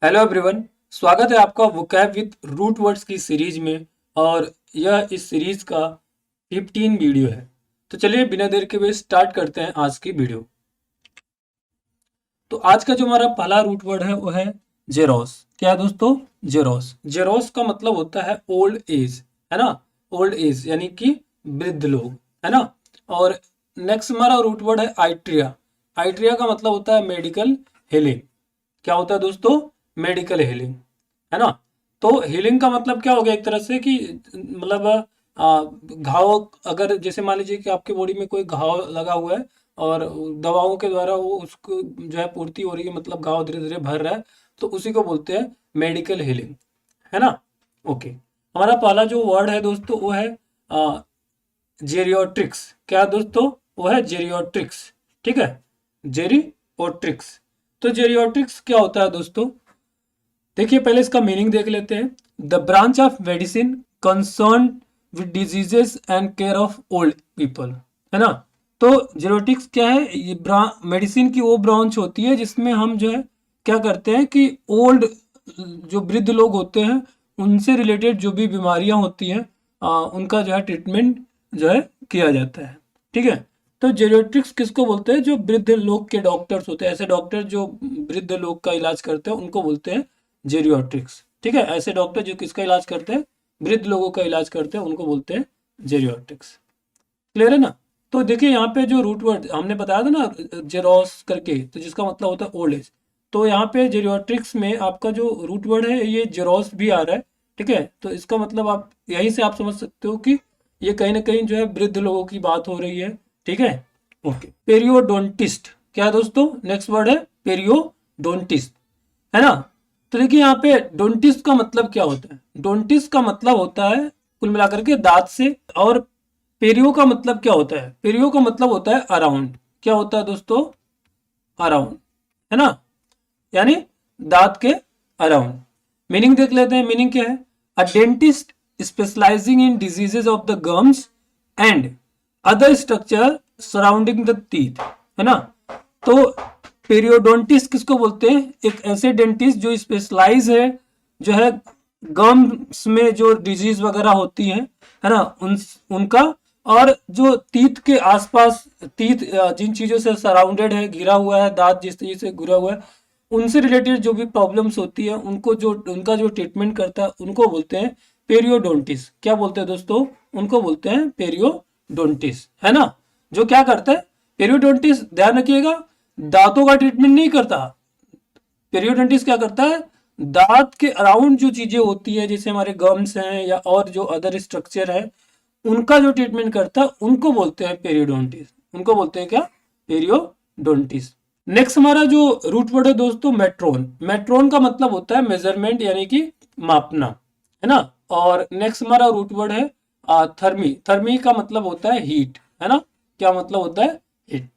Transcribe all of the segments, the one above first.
Hello everyone. स्वागत है आपका वोकैब विद रूट वर्ड्स की सीरीज में। और यह इस सीरीज का 15 वीडियो है। तो चलिए बिना देर के हुए स्टार्ट करते हैं आज की वीडियो। तो आज का जो हमारा पहला रूट वर्ड है वो है जेरोस। क्या है दोस्तों? जेरोस। जेरोस का मतलब होता है ओल्ड एज, है ना। ओल्ड एज यानी कि वृद्ध लोग, है ना। और नेक्स्ट हमारा रूट वर्ड है आइट्रिया। आइट्रिया का मतलब होता है मेडिकल हीलिंग। क्या होता है दोस्तों? मेडिकल हीलिंग, है ना। तो हीलिंग का मतलब क्या हो गया, एक तरह से कि मतलब घाव, अगर जैसे मान लीजिए कि आपके बॉडी में कोई घाव लगा हुआ है और दवाओं के द्वारा वो उसको जो है पूर्ति हो रही है, मतलब घाव धीरे धीरे भर रहा है, तो उसी को बोलते हैं मेडिकल हीलिंग, है ना। ओके, हमारा पहला जो वर्ड है दोस्तों वो है जेरियोट्रिक्स। क्या है दोस्तों? वो है जेरियोट्रिक्स। ठीक है, जेरियोट्रिक्स। तो जेरियोट्रिक्स क्या होता है दोस्तों? देखिए पहले इसका मीनिंग देख लेते हैं। The branch of medicine concern with diseases and care of old people, है ना। तो जेरोटिक्स क्या है? ये मेडिसिन की वो ब्रांच होती है जिसमें हम जो है क्या करते हैं कि ओल्ड, जो वृद्ध लोग होते हैं, उनसे रिलेटेड जो भी बीमारियां होती हैं उनका जो है ट्रीटमेंट जो है किया जाता है। ठीक है। तो जेरियाट्रिक्स किसको बोलते हैं? जो वृद्ध लोग के डॉक्टर्स होते हैं, ऐसे डॉक्टर जो वृद्ध लोग का इलाज करते हैं उनको बोलते हैं जेरियाट्रिक्स। ठीक है, ऐसे डॉक्टर जो किसका इलाज करते हैं? वृद्ध लोगों का इलाज करते हैं, उनको बोलते हैं जेरियाट्रिक्स। क्लियर है ना। तो देखिए यहाँ पे जो रूट वर्ड हमने बताया था ना जेरोस करके, तो जिसका मतलब होता है ओल्ड एज। तो यहाँ पे जेरियाट्रिक्स में आपका जो रूट वर्ड है ये जेरोस भी आ रहा है। ठीक है, तो इसका मतलब आप यहीं से आप समझ सकते हो कि ये कहीं ना कहीं जो है वृद्ध लोगों की बात हो रही है। ठीक है। Okay, periodontist. क्या है दोस्तों? नेक्स्ट वर्ड है पेरियोडोंटिस्ट, है ना। तो देखिए यहाँ पे डोंटिस्ट का मतलब क्या होता है? डोंटिस्ट का मतलब होता है कुल मिलाकर के दांत से। और पेरियो का मतलब क्या होता है? पेरियो का मतलब होता है अराउंड। क्या होता है दोस्तों? अराउंड, है ना, यानी दांत के अराउंड। मीनिंग देख लेते हैं। मीनिंग क्या है? A dentist specialising in diseases of the gums and other structure surrounding the teeth, है ना। तो पेरियोडोंटिस्ट किसको बोलते हैं? एक ऐसे डेंटिस्ट जो स्पेशलाइज है, जो है गम्स में जो डिजीज वगैरह होती हैं, है ना, उनका। और जो टीथ के आसपास, टीथ जिन चीजों से सराउंडेड है, घिरा हुआ है, दांत जिस चीज से घिरा हुआ है, उनसे रिलेटेड जो भी प्रॉब्लम्स होती है उनको, जो उनका जो ट्रीटमेंट करता है उनको बोलते हैं पेरियोडोंटिस्ट। क्या बोलते हैं दोस्तों? उनको बोलते हैं पेरियोडोंटिस्ट, है ना। जो क्या करता है पेरियोडोंटिस्ट, ध्यान रखिएगा, दांतों का ट्रीटमेंट नहीं करता। पेरियोडोंटिस्ट क्या करता है? दांत के अराउंड जो चीजें होती है, जैसे हमारे गम्स हैं या और जो अदर स्ट्रक्चर है, उनका जो ट्रीटमेंट करता है उनको बोलते हैं पेरियोडोंटिस्ट। उनको बोलते हैं क्या? पेरियोडोंटिस्ट। नेक्स्ट हमारा जो रूट वर्ड है दोस्तों मेट्रोन। मेट्रोन का मतलब होता है मेजरमेंट यानी कि मापना, है ना। और नेक्स्ट हमारा रूट वर्ड है थर्मी। थर्मी का मतलब होता है हीट, है ना। क्या मतलब होता है? हीट।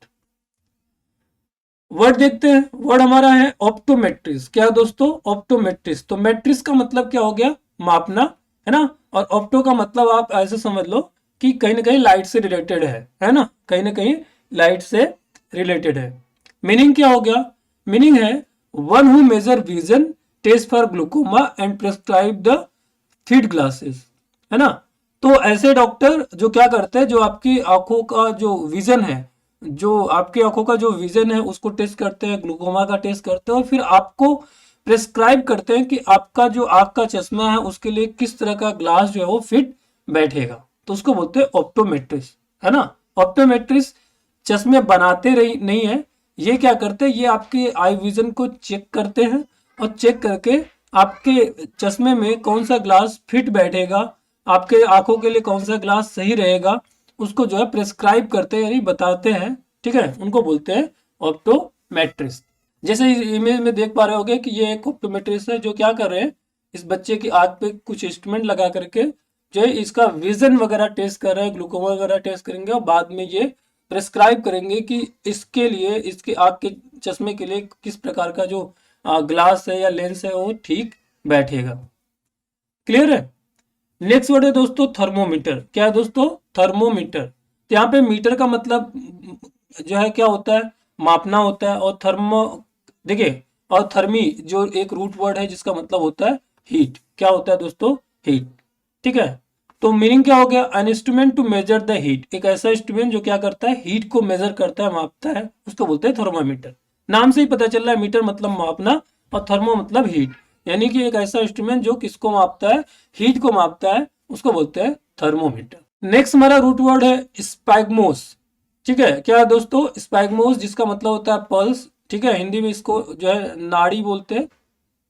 वर्ड देखते हैं। वर्ड हमारा है ऑप्टोमेट्रिस। क्या है दोस्तों? ऑप्टोमेट्रिस। तो मेट्रिस का मतलब क्या हो गया? मापना, है ना। और ऑप्टो का मतलब आप ऐसे समझ लो कि कहीं ना कहीं लाइट से रिलेटेड है ना, कहीं ना कहीं लाइट से रिलेटेड है। मीनिंग क्या हो गया? मीनिंग है one who measure vision, test for glaucoma and prescribe the feed glasses, है ना। तो ऐसे डॉक्टर जो क्या करते हैं, जो आपकी आंखों का जो विजन है, जो आपकी आंखों का जो विजन है उसको टेस्ट करते हैं, ग्लूकोमा का टेस्ट करते हैं, और फिर आपको प्रेस्क्राइब करते हैं कि आपका जो आंख का चश्मा है उसके लिए किस तरह का ग्लास जो है वो फिट बैठेगा। तो उसको बोलते हैं ऑप्टोमेट्रिस्ट, है ना। ऑप्टोमेट्रिस्ट चश्मे बनाते रही नहीं है, ये क्या करते हैं, ये आपके आई विजन को चेक करते हैं, और चेक करके आपके चश्मे में कौन सा ग्लास फिट बैठेगा, आपके आंखों के लिए कौन सा ग्लास सही रहेगा, उसको जो है प्रेस्क्राइब करते हैं यानी बताते हैं। ठीक है, उनको बोलते हैं ऑप्टोमेट्रिस्ट। जैसे इस इमेज में देख पा रहे होगे कि ये एक ऑप्टोमेट्रिस्ट है जो क्या कर रहे हैं, इस बच्चे की आंख पे कुछ इंस्ट्रूमेंट लगा करके जो है इसका विजन वगैरह टेस्ट कर रहे हैं, ग्लूकोमा वगैरह टेस्ट करेंगे, और बाद में ये प्रेस्क्राइब करेंगे कि इसके लिए, इसके आंख के चश्मे के लिए किस प्रकार का जो ग्लास है या लेंस है वो ठीक बैठेगा। क्लियर है। नेक्स्ट वर्ड है दोस्तों थर्मोमीटर। क्या है दोस्तों? थर्मोमीटर। तो यहाँ पे मीटर का मतलब जो है क्या होता है? मापना होता है। और थर्मो, देखिए और थर्मी जो एक रूट वर्ड है जिसका मतलब होता है हीट। क्या होता है दोस्तों? हीट। ठीक है, तो मीनिंग क्या हो गया? An instrument to measure the heat, एक ऐसा इंस्ट्रूमेंट जो क्या करता है, हीट को मेजर करता है, मापता है, उसको बोलते हैं थर्मामीटर। नाम से ही पता चल रहा है, मीटर मतलब मापना और थर्मो मतलब हीट, यानी कि एक ऐसा इंस्ट्रूमेंट जो किसको मापता है, हीट को मापता है, उसको बोलते हैं थर्मोमीटर। नेक्स्ट हमारा रूट वर्ड है स्पैग्मोस। ठीक है, क्या है दोस्तों? स्पैग्मोस जिसका मतलब होता है पल्स। ठीक है, हिंदी में इसको जो है नाड़ी बोलते हैं।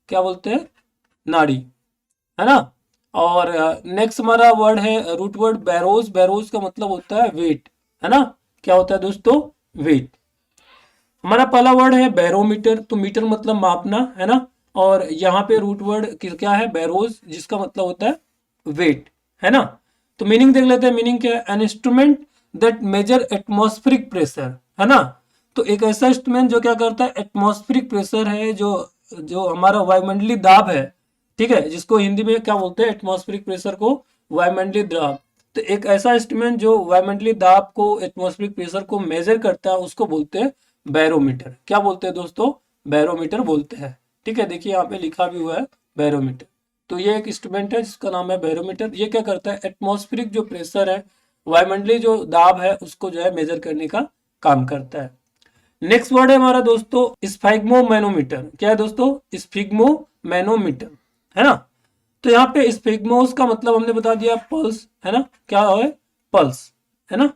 क्या बोलते हैं? नाड़ी, है ना। और नेक्स्ट हमारा वर्ड है रूट वर्ड बैरोज। बैरोज का मतलब होता है वेट, है ना। क्या होता है दोस्तों? वेट। हमारा पहला वर्ड है बैरोमीटर, तो मीटर मतलब मापना, है ना। और यहाँ पे रूट वर्ड क्या है? बैरोज, जिसका मतलब होता है वेट, है ना। तो मीनिंग देख लेते हैं। मीनिंग क्या है? An instrument that measure atmospheric pressure, है ना। तो एक ऐसा इंस्ट्रूमेंट जो क्या करता है, एटमॉस्फेरिक प्रेशर है, जो जो हमारा वायुमंडलीय दाब है, ठीक है, जिसको हिंदी में क्या बोलते हैं? एटमॉस्फेरिक प्रेशर को वायुमंडलीय दाब। तो एक ऐसा इंस्ट्रूमेंट जो वायुमंडलीय दाब को, एटमॉस्फेरिक प्रेशर को मेजर करता है, उसको बोलते हैं बैरोमीटर। क्या बोलते हैं दोस्तों? बैरोमीटर बोलते हैं। ठीक है, देखिए यहाँ पे लिखा भी हुआ है बैरोमीटर। तो ये एक इंस्ट्रूमेंट है जिसका नाम है बैरोमीटर। ये क्या करता है? एटमॉस्फेरिक जो प्रेशर है, वायुमंडलीय जो दाब है, उसको जो है मेजर करने का काम करता है। नेक्स्ट वर्ड है हमारा दोस्तों स्फिग्मोमैनोमीटर। क्या है दोस्तों? स्फिग्मोमैनोमीटर, है ना। तो यहाँ पे स्फिग्मोस का मतलब हमने बता दिया पल्स, है ना। क्या है? पल्स, है ना।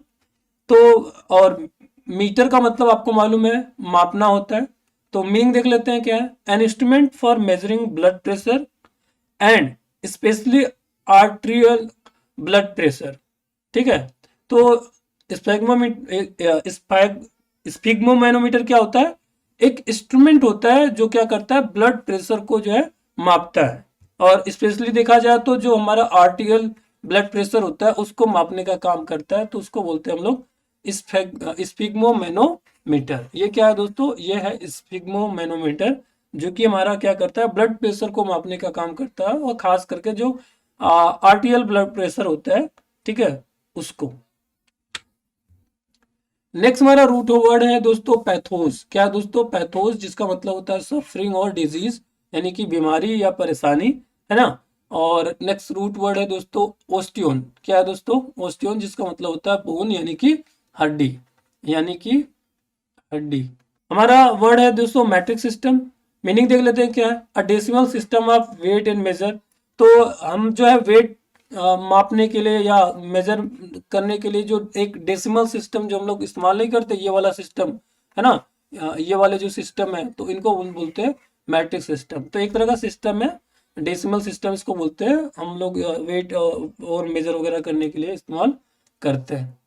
तो और मीटर का मतलब आपको मालूम है मापना होता है। तो मीनिंग देख लेते हैं क्या है? An instrument for measuring blood pressure and specially arterial blood pressure. ठीक है, तो स्फिग्मोमैनोमीटर क्या होता है? एक इंस्ट्रूमेंट होता है जो क्या करता है, ब्लड प्रेशर को जो है मापता है। और स्पेशली देखा जाए तो जो हमारा आर्टियल ब्लड प्रेशर होता है उसको मापने का काम करता है, तो उसको बोलते हैं हम लोग स्फिग्मोमैनोमीटर। ये क्या है दोस्तों? ये है स्फिग्मोमैनोमीटर, जो कि हमारा क्या करता है, ब्लड प्रेशर को मापने का काम करता है, और खास करके जो आर्टियल ब्लड प्रेशर होता है, ठीक है, उसको। नेक्स्ट हमारा रूट वर्ड है दोस्तों पैथोस। क्या है दोस्तों? पैथोस, जिसका मतलब होता है सफरिंग और डिजीज, यानी कि बीमारी या परेशानी, है ना। और नेक्स्ट रूट वर्ड है दोस्तों ओस्टियोन। क्या है दोस्तों? ओस्टियोन, जिसका मतलब होता है बोन, यानी कि हड्डी, यानी कि हड्डी। हमारा वर्ड है दोस्तों मैट्रिक सिस्टम। मीनिंग देख लेते हैं क्या है? A decimal system of weight and measure. तो हम जो है वेट मापने के लिए या मेजर करने के लिए जो एक डेसिमल सिस्टम जो हम लोग इस्तेमाल नहीं करते, ये वाला सिस्टम, है ना, ये वाले जो सिस्टम है, तो इनको बोलते हैं मैट्रिक सिस्टम। तो एक तरह का सिस्टम है, डेसिमल सिस्टम इसको बोलते हैं, हम लोग वेट और मेजर वगैरह करने के लिए इस्तेमाल करते हैं।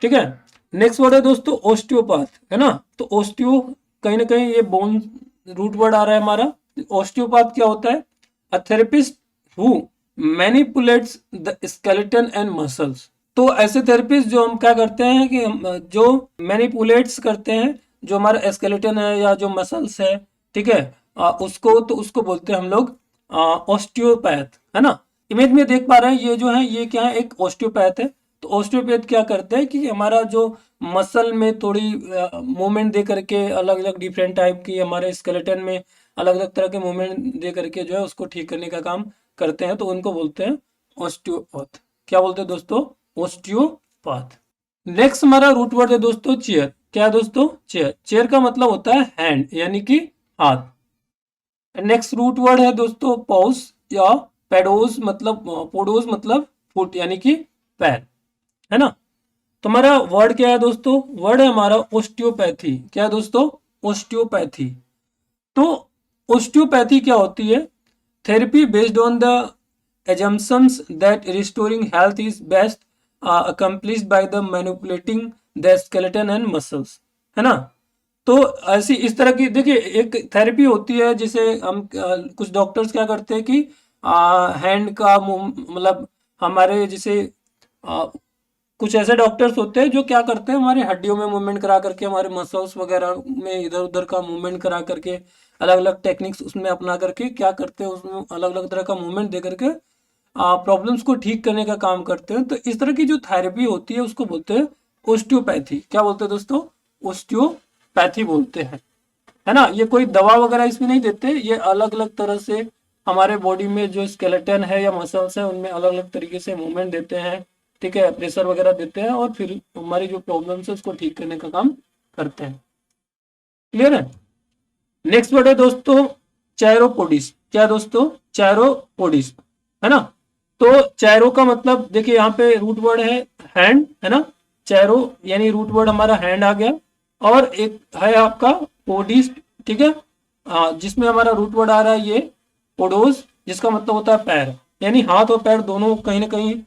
ठीक है, नेक्स्ट वर्ड है दोस्तों ओस्टियोपैथ, है ना। तो ओस्टियो, कहीं ना कहीं ये बोन रूट वर्ड आ रहा है हमारा। ओस्टियोपैथ क्या होता है? A therapist who manipulates the skeleton and muscles. तो ऐसे थेरेपिस्ट जो हम क्या करते हैं कि हम जो मैनिपुलेट्स करते हैं, जो हमारा स्केलेटन है या जो मसल्स है, ठीक है, उसको, तो उसको बोलते हैं हम लोग ऑस्टियोपैथ, है ना। इमेज में देख पा रहे हैं ये जो है, ये क्या है? एक ऑस्टियोपैथ है। तो ऑस्टियोपैथ क्या करते हैं कि हमारा जो मसल में थोड़ी मूवमेंट दे करके, अलग अलग डिफरेंट टाइप की हमारे स्केलेटन में अलग अलग तरह के मूवमेंट दे करके जो है उसको ठीक करने का काम करते हैं, तो उनको बोलते हैं ऑस्टियोपैथ। क्या बोलते हैं दोस्तों? ऑस्टियोपैथ। नेक्स्ट हमारा रूट वर्ड है दोस्तों चेयर। क्या है दोस्तों? चेयर। चेयर का मतलब होता है हैंड, यानी कि हाथ। नेक्स्ट रूट वर्ड है दोस्तों पॉज या पेडोज, मतलब पोडोज मतलब फुट, यानी कि पैर, है ना। तो हमारा वर्ड क्या है दोस्तों? वर्ड है हमारा ओस्टियोपैथी। क्या है दोस्तों? ओस्टियोपैथी। तो ओस्टियोपैथी क्या होती है? Therapy based on the assumptions that restoring health is best accomplished by the manipulating the skeleton and muscles, है ना। तो ऐसी इस तरह की देखिए एक थेरेपी होती है, जिसे हम कुछ डॉक्टर्स क्या करते हैं कि हैंड का मतलब हमारे जैसे कुछ ऐसे डॉक्टर्स होते हैं जो क्या करते हैं, हमारी हड्डियों में मूवमेंट करा करके, हमारे मसल्स वगैरह में इधर उधर का मूवमेंट करा करके, अलग अलग टेक्निक्स उसमें अपना करके क्या करते हैं, उसमें अलग अलग तरह का मूवमेंट दे करके प्रॉब्लम्स को ठीक करने का काम करते हैं। तो इस तरह की जो थेरेपी होती है उसको बोलते हैं ओस्टियोपैथी। क्या बोलते हैं दोस्तों? ओस्टियोपैथी बोलते हैं। है ना। ये कोई दवा वगैरह इसमें नहीं देते, ये अलग अलग तरह से हमारे बॉडी में जो स्केलेटन है या मसल्स है उनमें अलग अलग तरीके से मूवमेंट देते हैं, ठीक है, प्रेशर वगैरह देते हैं और फिर हमारी जो प्रॉब्लम्स है उसको ठीक करने का काम करते हैं। क्लियर है। नेक्स्ट वर्ड है दोस्तों चायरोपोडिस। क्या है दोस्तों? चायरोपोडिस, है ना। तो चायरो का मतलब देखिए यहाँ पे रूट वर्ड है हैंड, है ना। चायरो यानी रूट वर्ड हमारा हैंड आ गया, और एक है आपका पोडिस, ठीक है, जिसमें हमारा रूट वर्ड आ रहा है ये पोडोस, जिसका मतलब होता है पैर, यानी हाथ और पैर दोनों कहीं ना कहीं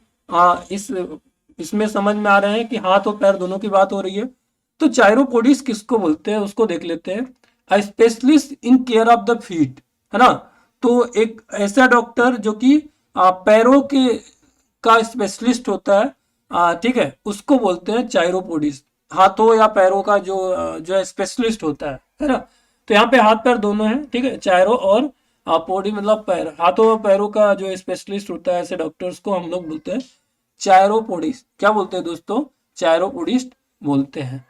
इसमें समझ में आ रहे हैं कि हाथ और पैर दोनों की बात हो रही है। तो चायरोपोडिस किसको बोलते हैं उसको देख लेते हैं। Specialist in care of the feet, है ना। तो एक ऐसा डॉक्टर जो कि पैरों के का स्पेशलिस्ट होता है, ठीक है, उसको बोलते हैं चायरोपोडिस। हाथों या पैरों का जो है स्पेशलिस्ट होता है ना। तो यहाँ पे हाथ पैर दोनों हैं, ठीक है, चायरो और पोडी मतलब पैर, हाथों और पैरों का जो स्पेशलिस्ट होता है ऐसे डॉक्टर्स को हम लोग बोलते हैं चायरोपोडिस। क्या बोलते हैं दोस्तों? चायरोपोडिस्ट बोलते हैं।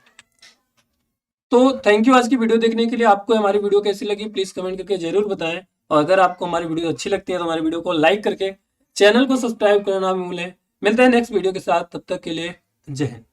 तो थैंक यू आज की वीडियो देखने के लिए। आपको हमारी वीडियो कैसी लगी प्लीज कमेंट करके जरूर बताएं, और अगर आपको हमारी वीडियो अच्छी लगती है तो हमारी वीडियो को लाइक करके चैनल को सब्सक्राइब करना भी भूलें। मिलते हैं नेक्स्ट वीडियो के साथ, तब तक के लिए जय हिंद।